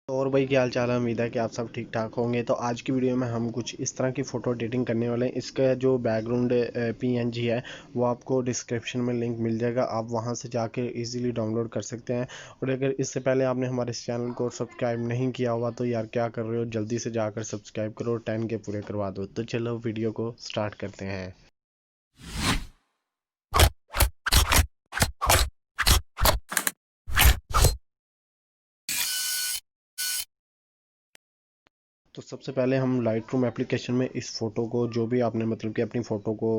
तो और भाई क्या हाल चाल है। उम्मीद है कि आप सब ठीक ठाक होंगे। तो आज की वीडियो में हम कुछ इस तरह की फ़ोटो एडिटिंग करने वाले हैं। इसका जो बैकग्राउंड पीएनजी है वो आपको डिस्क्रिप्शन में लिंक मिल जाएगा, आप वहां से जाके इजीली डाउनलोड कर सकते हैं। और अगर इससे पहले आपने हमारे इस चैनल को सब्सक्राइब नहीं किया हुआ तो यार क्या कर रहे हो, जल्दी से जाकर सब्सक्राइब करो, 10 के पूरे करवा दो। तो चलो वीडियो को स्टार्ट करते हैं। तो सबसे पहले हम लाइट रूम एप्लीकेशन में इस फ़ोटो को, जो भी आपने मतलब कि अपनी फ़ोटो को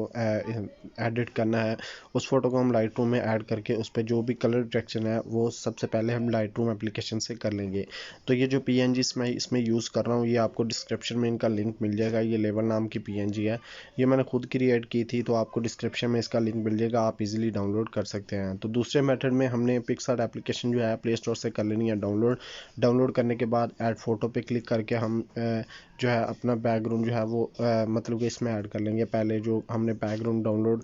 एडिट करना है, उस फ़ोटो को हम लाइट रूम में ऐड करके उस पर जो भी कलर डायरेक्शन है वो सबसे पहले हम लाइट रूम एप्लीकेशन से कर लेंगे। तो ये जो पीएनजी मैं इसमें यूज़ कर रहा हूँ, ये आपको डिस्क्रिप्शन में इनका लिंक मिल जाएगा। ये लेवल नाम की पीएनजी है, ये मैंने खुद क्रिएट की थी, तो आपको डिस्क्रिप्शन में इसका लिंक मिल जाएगा, आप इजीली डाउनलोड कर सकते हैं। तो दूसरे मेथड में हमने पिक्सार्ट एप्लीकेशन जो है प्ले स्टोर से कर लेनी है डाउनलोड करने के बाद ऐड फ़ोटो पे क्लिक करके हम जो है अपना बैकग्राउंड जो है वो मतलब कि इसमें ऐड कर लेंगे। पहले जो हमने बैकग्राउंड डाउनलोड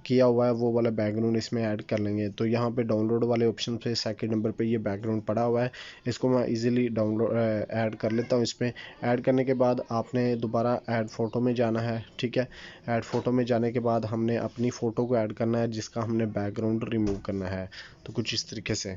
किया हुआ है वो वाला बैकग्राउंड इसमें ऐड कर लेंगे। तो यहाँ पे डाउनलोड वाले ऑप्शन पे सेकंड नंबर पे ये बैकग्राउंड पड़ा हुआ है, इसको मैं इजीली डाउनलोड ऐड कर लेता हूँ। इसमें ऐड करने के बाद आपने दोबारा ऐड फ़ोटो में जाना है, ठीक है। ऐड फ़ोटो में जाने के बाद हमने अपनी फ़ोटो को ऐड करना है जिसका हमने बैकग्राउंड रिमूव करना है। तो कुछ इस तरीके से।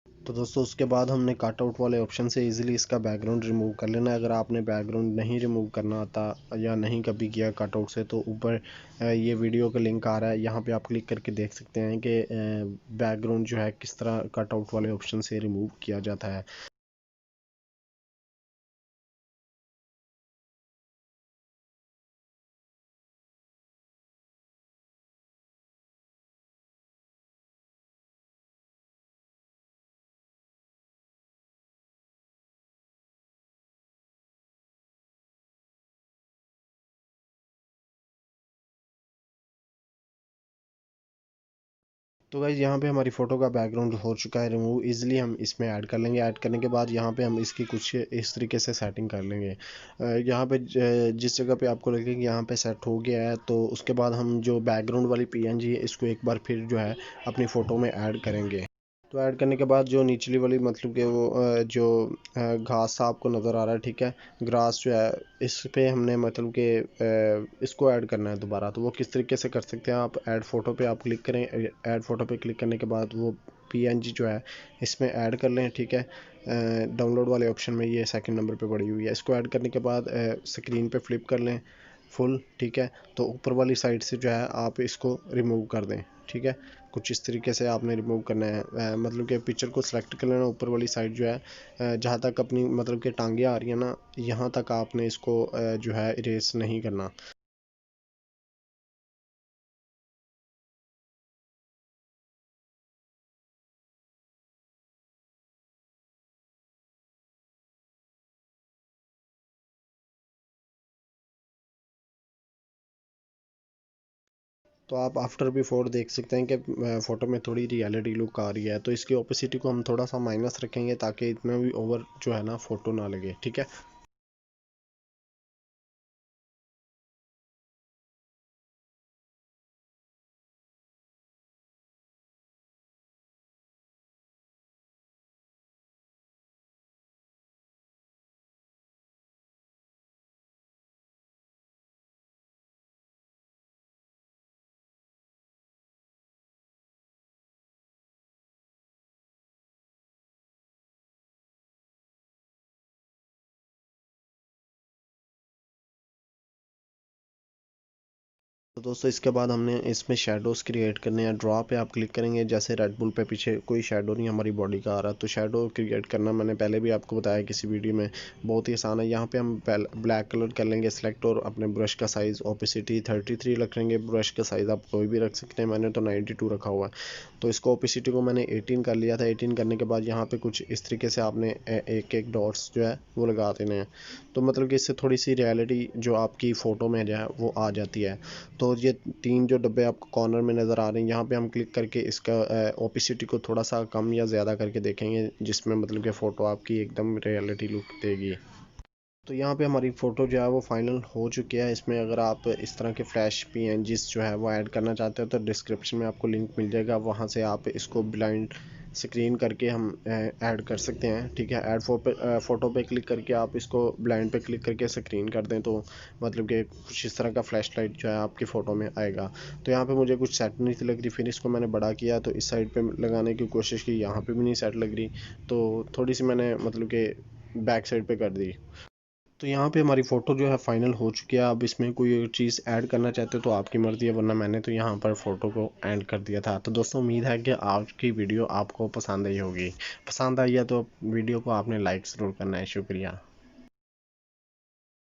तो दोस्तों उसके बाद हमने कट आउट वाले ऑप्शन से इजीली इसका बैकग्राउंड रिमूव कर लेना है। अगर आपने बैकग्राउंड नहीं रिमूव करना आता या नहीं कभी किया कट आउट से, तो ऊपर ये वीडियो का लिंक आ रहा है, यहाँ पे आप क्लिक करके देख सकते हैं कि बैकग्राउंड जो है किस तरह कट आउट वाले ऑप्शन से रिमूव किया जाता है। तो गाइज़ यहाँ पे हमारी फ़ोटो का बैकग्राउंड हो चुका है रिमूव, इजीली हम इसमें ऐड कर लेंगे। ऐड करने के बाद यहाँ पे हम इसकी कुछ इस तरीके से सेटिंग कर लेंगे। यहाँ पे जिस जगह पे आपको लगे कि यहाँ पे सेट हो गया है, तो उसके बाद हम जो बैकग्राउंड वाली पीएनजी है इसको एक बार फिर जो है अपनी फ़ोटो में ऐड करेंगे। तो ऐड करने के बाद जो निचली वाली मतलब कि वो जो घास सा आपको नज़र आ रहा है, ठीक है, ग्रास जो है, इस पे हमने मतलब कि इसको ऐड करना है दोबारा। तो वो किस तरीके से कर सकते हैं, आप ऐड फ़ोटो पे आप क्लिक करें, ऐड फ़ोटो पे क्लिक करने के बाद वो पीएनजी जो है इसमें ऐड कर लें, ठीक है। डाउनलोड वाले ऑप्शन में ये सेकंड नंबर पे पड़ी हुई है, इसको ऐड करने के बाद स्क्रीन पे फ्लिप कर लें फुल, ठीक है। तो ऊपर वाली साइड से जो है आप इसको रिमूव कर दें, ठीक है। कुछ इस तरीके से आपने रिमूव करना है, मतलब कि पिक्चर को सिलेक्ट कर लेना, ऊपर वाली साइड जो है जहाँ तक अपनी मतलब कि टांगे आ रही है ना, यहाँ तक आपने इसको जो है इरेज नहीं करना। तो आप आफ्टर बिफोर देख सकते हैं कि फ़ोटो में थोड़ी रियलिटी लुक आ रही है। तो इसकी ओपेसिटी को हम थोड़ा सा माइनस रखेंगे ताकि इतना भी ओवर जो है ना फ़ोटो ना लगे, ठीक है। तो दोस्तों इसके बाद हमने इसमें शेडोज़ क्रिएट करने हैं। ड्रॉ पे आप क्लिक करेंगे, जैसे रेड बुल पे पीछे कोई शेडो नहीं हमारी बॉडी का आ रहा, तो शेडो क्रिएट करना मैंने पहले भी आपको बताया किसी वीडियो में, बहुत ही आसान है। यहाँ पे हम ब्लैक कलर कर लेंगे सेलेक्ट, और अपने ब्रश का साइज़ ओपेसिटी 33 रख लेंगे। ब्रश का साइज़ आप कोई भी रख सकते हैं, मैंने तो 92 रखा हुआ है। तो इसको ओपेसिटी को मैंने 18 कर लिया था। 18 करने के बाद यहाँ पे कुछ इस तरीके से आपने एक एक डॉट्स जो है वो लगा देने हैं। तो मतलब कि इससे थोड़ी सी रियलिटी जो आपकी फ़ोटो में जो है वो आ जाती है। तो ये तीन जो डब्बे आपको कॉर्नर में नज़र आ रहे हैं, यहाँ पे हम क्लिक करके इसका ओपेसिटी को थोड़ा सा कम या ज़्यादा करके देखेंगे, जिसमें मतलब कि फ़ोटो आपकी एकदम रियलिटी लुक देगी। तो यहाँ पे हमारी फ़ोटो जो है वो फाइनल हो चुकी है। इसमें अगर आप इस तरह के फ्लैश पीएनजीज जो है वो ऐड करना चाहते हो तो डिस्क्रिप्शन में आपको लिंक मिल जाएगा, वहाँ से आप इसको ब्लाइंड स्क्रीन करके हम ऐड कर सकते हैं। ठीक है, ऐड फ़ोटो पे क्लिक करके आप इसको ब्लेंड पे क्लिक करके स्क्रीन कर दें तो मतलब कि कुछ इस तरह का फ्लैश लाइट जो है आपकी फ़ोटो में आएगा। तो यहाँ पे मुझे कुछ सेट नहीं थी लग रही, फिर इसको मैंने बड़ा किया तो इस साइड पे लगाने की कोशिश की, यहाँ पे भी नहीं सेट लग रही, तो थोड़ी सी मैंने मतलब कि बैक साइड पे कर दी। तो यहाँ पे हमारी फ़ोटो जो है फाइनल हो चुकी है। अब इसमें कोई चीज़ ऐड करना चाहते हो तो आपकी मर्ज़ी है, वरना मैंने तो यहाँ पर फ़ोटो को ऐड कर दिया था। तो दोस्तों उम्मीद है कि आज की वीडियो आपको पसंद आई होगी। पसंद आई है तो वीडियो को आपने लाइक ज़रूर करना है। शुक्रिया।